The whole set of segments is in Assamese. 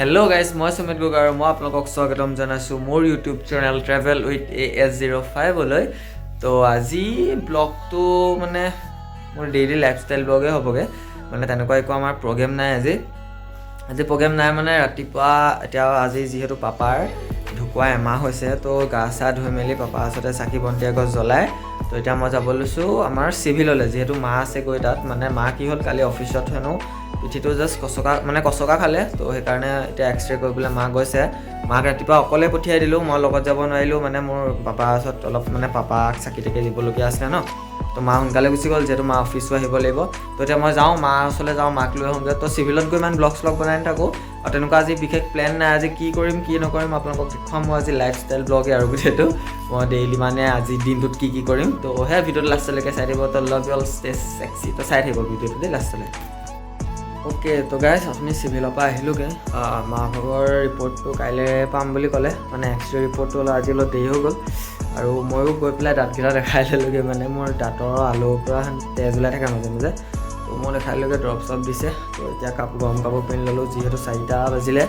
Hello guys, মই সুমিত গগৈ আৰু মই আপোনালোকক স্বাগতম জনাইছো মোৰ YouTube channel Travel with AS05 লৈ। তো আজি ব্লগটো মানে মোৰ ডেইলি লাইফষ্টাইল ব্লগে হ'বগে। মানে তেনেকুৱা একো আমাৰ প্ৰগ্ৰাম নাই আজি প্ৰগ্ৰাম নাই মানে ৰাতিপুৱা এতিয়া আজি যিহেতু পাপাৰ ঢুকুৱা এমাহ হৈছে তো গা চা ধুই মেলি পাপা আসতে চাকি বন্তি আগত জ্বলাই তো এতিয়া মই যাব লৈছো আমাৰ সিভিললৈ যেহেতু মা আছে গৈ তাত মানে মা কি হ'ল কালি অফিসত হেনো পিঠিটো জাস্ট কচকা খালে তো সেইকাৰণে এতিয়া এক্সৰে কৰিবলৈ মা গৈছে মাক ৰাতিপুৱা অকলে পঠিয়াই দিলোঁ মই লগত যাব নোৱাৰিলোঁ মানে মোৰ পাপা ওচৰত অলপ মানে পাপাক চাকি তাকি দিবলগীয়া আছিলে ন তো মা সোনকালে গুচি গ'ল যেহেতু মা অফিচো আহিব লাগিব তো এতিয়া মই যাওঁ মা ওচৰলৈ যাওঁ মাক লৈ আহোঁগৈ তো চিভিলত গৈ ইমান ব্লগ বনাই নাথাকোঁ আৰু তেনেকুৱা আজি বিশেষ প্লেন নাই আজি কি কৰিম কি নকৰিম আপোনালোকক দেখুৱাম মই আজি লাইফষ্টাইল ব্লগে আৰু গোটেইটো মই ডেইলি মানে আজি দিনটোত কি কৰিম তো সেই ভিডিঅ'টো লাষ্টলৈকে চাই দিব তো love you all stay sexy তো চাই থাকিব ভিডিঅ'টো দেই লাষ্টলৈ ओके तो गाइस अपनी सिविल आहिलोगे माँ भागर रिपोर्ट काइले पाम বুলি ক'লে মানে এক্সৰে ৰিপৰ্টটো আজি অলপ দেৰি হৈ গ'ল আৰু ময়ো গৈ পেলাই দাঁতকেইটা দেখাই ল'লোগে মানে মোৰ দাঁতৰ আলুৰ পৰা তেজ ওলাই থাকে মাজে মাজে তো মই দেখাই ল'লোগে ড্ৰপ চপ দিছে তো এতিয়া গৰম কাপোৰ পিন্ধি ল'লোঁ যিহেতু 4টা বাজিলে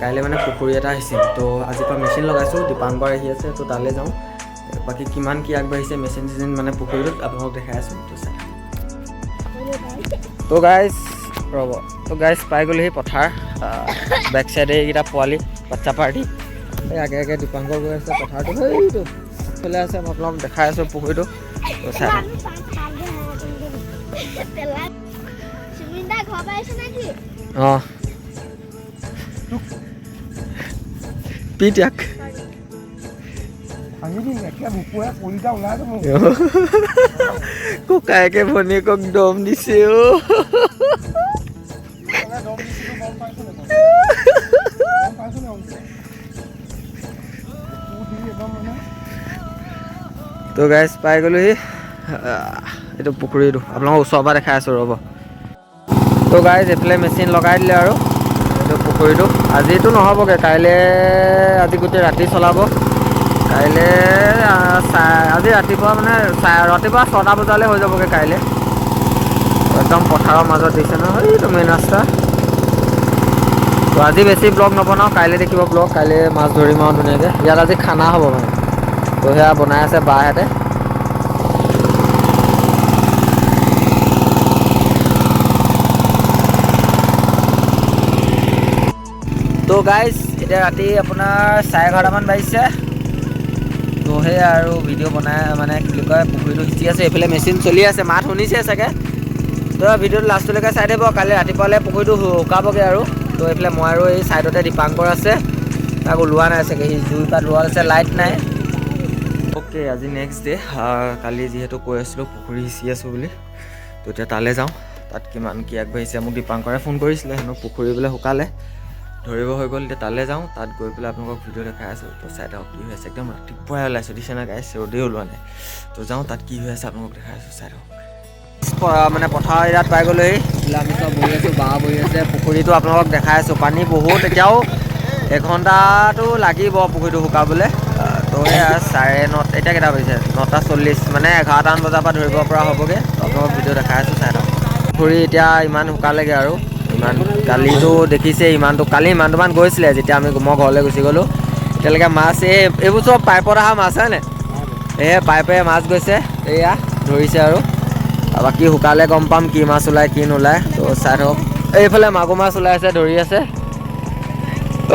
কাইলৈ মানে পুখুৰী এটা আহিছিল তো আজিৰ পৰা মেচিন লগাইছোঁ দীপাংকৰ আহি আছে তো তালৈ যাওঁ বাকী কিমান কি আগবাঢ়িছে মেচিন মানে পুখুৰীটোত আপোনালোকক দেখাই আছোঁ তো চাই তো গাইজ ৰ'ব তো গাইজ পাই গ'লোহি পথাৰ বেক চাইডে এইকেইটা পোৱালি বাচ্চা পাৰ্টি এই আগে আগে দীপাংকৰ গৈ আছে পথাৰটো সেইটো চলি আছে মই আপোনাক দেখাই আছোঁ পুখুৰীটো তো চাই অঁ পিটাক ককায়েকে ভনীয়েকক দম দিছে তো গাইজ পাই গ'লোহি এইটো পুখুৰীটো আপোনালোকক ওচৰৰ পৰা দেখাই আছোঁ ৰ'ব তো গাইজ এইফালে মেচিন লগাই দিলে আৰু এইটো পুখুৰীটো আজিতো নহ'বগৈ কাইলৈ আজি গোটেই ৰাতি চলাব কাইলৈ আজি ৰাতিপুৱা মানে ৰাতিপুৱা 6টা বজালৈ হৈ যাবগৈ কাইলৈ একদম পথাৰৰ মাজত দিছে নহয় এইটো মেইন ৰাস্তা তো আজি বেছি ব্লগ নবনাওঁ কাইলৈ দেখিব ব্লগ কাইলৈ মাছ ধৰিম আৰু ধুনীয়াকৈ ইয়াত আজি খানা হ'ব মানে তো সেয়া বনাই আছে বাহঁতে তো গাইজ এতিয়া ৰাতি আপোনাৰ 11:30মান বাজিছে তো সেয়া আৰু ভিডিঅ' বনাই মানে কি বুলি কয় পুখুৰীটো সিঁচি আছে এইফালে মেচিন চলি আছে মাত শুনিছে চাগে তো ভিডিঅ'টো লাষ্টলৈকে চাই দিব কালি ৰাতিপুৱালৈ পুখুৰীটো শুকাবগৈ আৰু তো এইফালে মই আৰু এই ছাইডতে দীপাংকৰ আছে তাক ওলোৱা নাই চাগে সি জুই পাত ৰোৱা আছে লাইট নাই অ'কে আজি নেক্সট ডে কালি যিহেতু কৈ আছিলোঁ পুখুৰী সিঁচি আছোঁ বুলি তো এতিয়া তালৈ যাওঁ তাত কিমান কি আগবাঢ়িছে মোক দীপাংকৰে ফোন কৰিছিলে হেনো পুখুৰী বোলে শুকালে ধৰিব হৈ গ'ল এতিয়া তালৈ যাওঁ তাত গৈ পেলাই আপোনালোকক ভিডিঅ' দেখাই আছোঁ তো চাই থাকক কি হৈ আছে একদম ৰাতিপুৱাই ওলাইছোঁ দিছে না গাইছ ৰ'দেই ওলোৱা নাই তো যাওঁ তাত কি হৈ আছে আপোনালোকক দেখাই আছোঁ চাই থাকক মানে পথাৰ এৰিয়াত পাই গ'লেই আমি চব বহি আছোঁ বাঁহ বহি আছে পুখুৰীটো আপোনালোকক দেখাই আছোঁ পানী বহুত এতিয়াও এঘণ্টাটো লাগিব পুখুৰীটো শুকাবলৈ তো সেয়া 9:30 এতিয়া কেইটা বাজিছে 9:40 মানে 11টামান বজাৰ পৰা ধৰিব পৰা হ'বগৈ আপোনালোকক ভিডিঅ' দেখাই আছোঁ চাই থাকক পুখুৰী এতিয়া ইমান শুকালেগৈ আৰু ইমান কালিতো দেখিছে ইমানটো কালি ইমানটোমান গৈছিলে যেতিয়া মই ঘৰলৈ গুচি গ'লোঁ এতিয়ালৈকে মাছ এইবোৰ চব পাইপত অহা মাছ হয়নে পাইপে মাছ গৈছে এয়া ধৰিছে আৰু বাকী শুকালে গম পাম কি মাছ ওলায় কি নোলায় তো চাই থাকক এইফালে মাগুৰ মাছ ওলাই আছে ধৰি আছে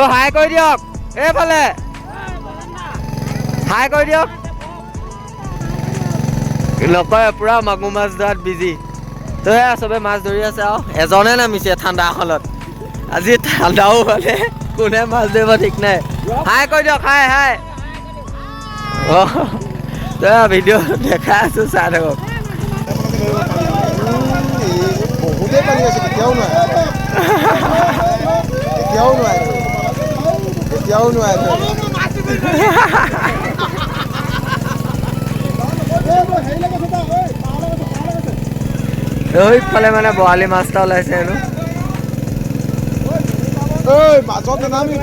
অ' হাই কৰি দিয়ক এইফালে হাই কৰি দিয়ক নকয় পূৰা মাগুৰ মাছ ধৰাত বিজি তো সেয়া চবে মাছ ধৰি আছে আৰু এজনে নামিছে ঠাণ্ডা এখনত আজি ঠাণ্ডাও মানে কোনে মাছ ধৰিব ঠিক নাই হাই কৰি দিয়ক হাই অঁ তো ভিডিঅ' দেখাই আছোঁ চাই থাকক বহুতেই পানী আছে কেতিয়াও নোৱাৰে এইফালে মানে বৰালি মাছ এটা ওলাইছে হেনো মাজত নামি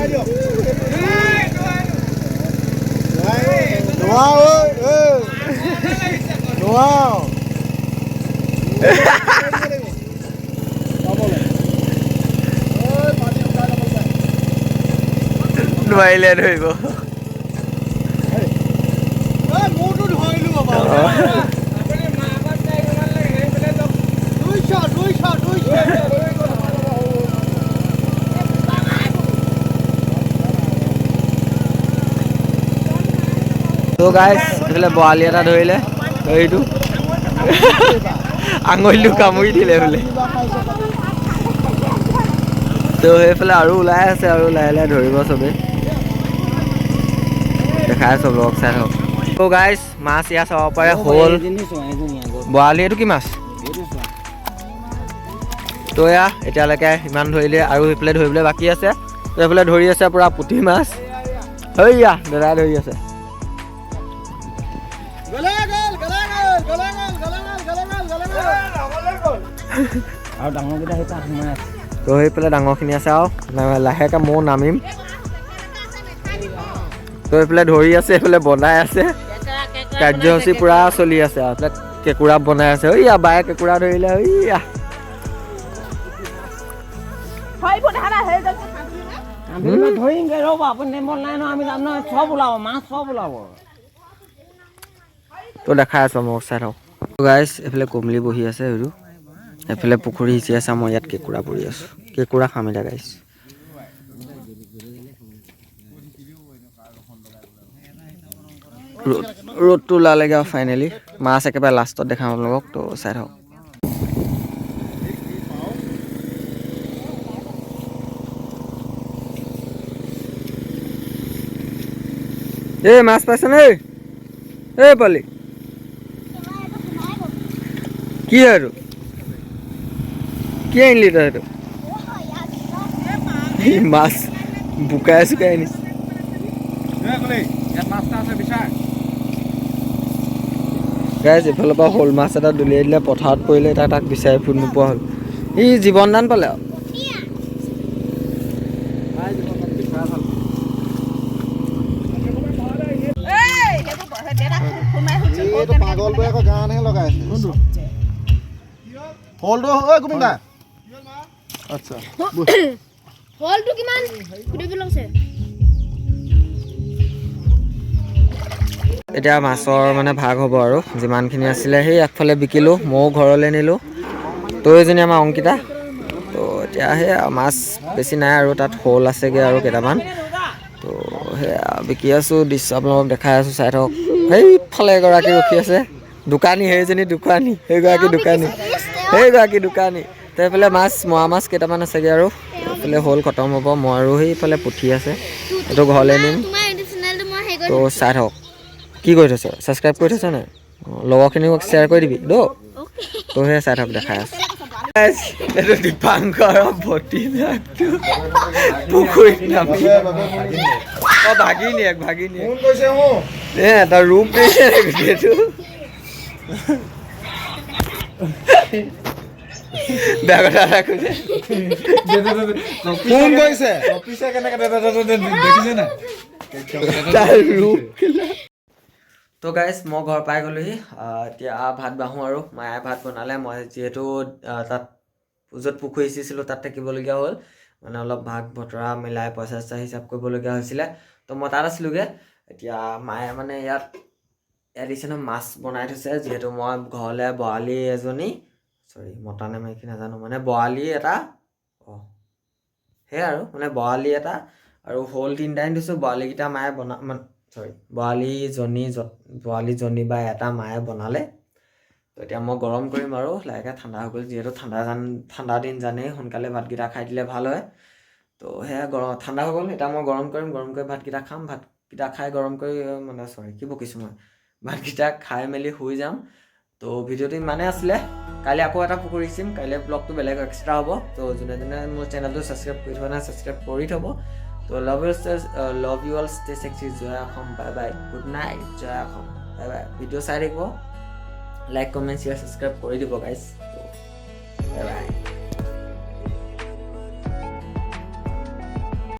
নোৱাৰিলে ধৰিব তো গাইছ এইফালে বৰালি এটা ধৰিলে হেৰিটো আঙুলিটো কামুৰি দিলে বোলে তো সেইফালে আৰু ওলাই আছে আৰু লাহে লাহে ধৰিব চবেই দেখাই আছো ব্লগ চাই হওক তো গাইছ মাছ ইয়াত চাব পাৰে শ'ল বৰালি এইটো কি মাছ তো এয়া এতিয়ালৈকে ইমান ধৰিলে আৰু সেইফালে ধৰিবলৈ বাকী আছে তো এইফালে ধৰি আছে পূৰা পুঠি মাছ হৈয়া দাদাই ধৰি আছে তো সেইফালে ডাঙৰখিনি আছে আৰু লাহেকৈ ময়ো নামিম তো এইফালে ধৰি আছে এইফালে বনাই আছে কাৰ্যসূচী পূৰা চলি আছে আৰু এইফালে কেঁকুৰা বনাই আছে ঐয়া বায়ে কেঁকুৰা ধৰিলে ঐয়া তো দেখাই আছো মোক চাই থাকক গাইছ এইফালে কমলি বহি আছে আৰু এইফালে পুখুৰী সিঁচি আছে মই ইয়াত কেঁকুৰা পৰি আছো কেঁকুৰা খাম এতিয়া গাইছ ৰ'দটো ওলালেগৈ আৰু ফাইনেলি মাছ একেবাৰে লাষ্টত দেখাম আপোনালোকক তো চাই থাকক এই মাছ পাইছেনে এই পালি কি আৰু কি আনিলি তই এইটো মাছ বোকাই চুকাই আনিছে গাইজ এইফালৰ পৰা শ'ল মাছ এটা দলিয়াই দিলে পথাৰত পৰিলে তাক বিচাৰি ফুট নোপোৱা হ'ল ই জীৱন দান পালে আৰু পাগলটোৱে আকৌ গানহে লগাইছে হলটো ঐ গোবিন্দা আচ্ছা হলটো কিমান সুধিব লাগছে এতিয়া মাছৰ মানে ভাগ হ'ব আৰু যিমানখিনি আছিলে সেই আগফালে বিকিলোঁ ময়ো ঘৰলৈ নিলোঁ তো এজনী আমাৰ অংকিতা তো এতিয়া সেয়া মাছ বেছি নাই আৰু তাত শ'ল আছেগৈ আৰু কেইটামান তো সেয়া বিকি আছোঁ দৃশ্য আপোনালোকক দেখাই আছোঁ চাই থাকক সেইফালে এগৰাকী ৰখি আছে দোকানী সেইজনী দোকানী সেইগৰাকী দোকানী তো এইফালে মাছ মোৱা মাছ কেইটামান আছেগৈ আৰু এইফালে শ'ল খতম হ'ব মই আৰু সেইফালে পুঠি আছে এইটো ঘৰলৈ নিম তো চাই থাকক কি কৰি থৈছ ছাবস্ক্ৰাইব কৰি থৈছ নাই লগৰখিনিক শ্বেয়াৰ কৰি দিবি দ তো সেই চাই থাকক দেখাই আছোঁ এইটো দীপাংকৰ ভতিজাকটো পুখুৰীত নামি অঁ ভাগি নিয়ে এটা ৰূপ দিছে গোটেইটো বেয়া কথা এটা কৈছে ফোন কৰিছে তাৰ ৰূপ তো গাইজ মই ঘৰ পাই গ'লোহি এতিয়া ভাত বাঢ়োঁ আৰু মায়ে ভাত বনালে মই যিহেতু তাত য'ত পুখুৰী সিঁচিছিলোঁ তাত থাকিবলগীয়া হ'ল মানে অলপ ভাগ বতৰা মিলাই পইচা চইচা হিচাপ কৰিবলগীয়া হৈছিলে তো মই তাত আছিলোঁগৈ এতিয়া মায়ে মানে ইয়াত দিছে ন মাছ বনাই থৈছে যিহেতু মই ঘৰলৈ বৰালি এজনী মতা নে মাইকী নাজানো মানে বৰালি এটা সেয়াই আৰু মানে বৰালি এটা আৰু শ'ল তিনিটা আনি থৈছোঁ বৰালিকেইটা মায়ে বৰালিজনী বা এটা মায়ে বনালে তো এতিয়া মই গৰম কৰিম আৰু লাহেকৈ ঠাণ্ডা হৈ গ'ল যিহেতু ঠাণ্ডা দিন জানেই সোনকালে ভাতকেইটা খাই দিলে ভাল হয় তো সেয়া ঠাণ্ডা হৈ গ'ল এতিয়া মই গৰম কৰি ভাতকেইটা খাম ভাতকেইটা খাই গৰম কৰি মানে কি বকিছোঁ মই ভাতকেইটা খাই মেলি শুই যাম তো ভিডিঅ'টো ইমানেই আছিলে কাইলৈ আকৌ এটা পুখুৰী সিঁচিম কাইলৈ ব্লগটো বেলেগ এক্সট্ৰা হ'ব তো যোনে মোৰ চেনেলটো ছাবস্ক্ৰাইব কৰি থোৱা নাই ছাবস্ক্ৰাইব কৰি থ'ব তো love you all stay sexy জয় Asom bye bye good night জয় অসম বাই বাই ভিডিঅ' চাই থাকিব লাইক কমেণ্ট শ্বেয়াৰ ছাবস্ক্ৰাইব কৰি দিব গাইজ তো বাই বাই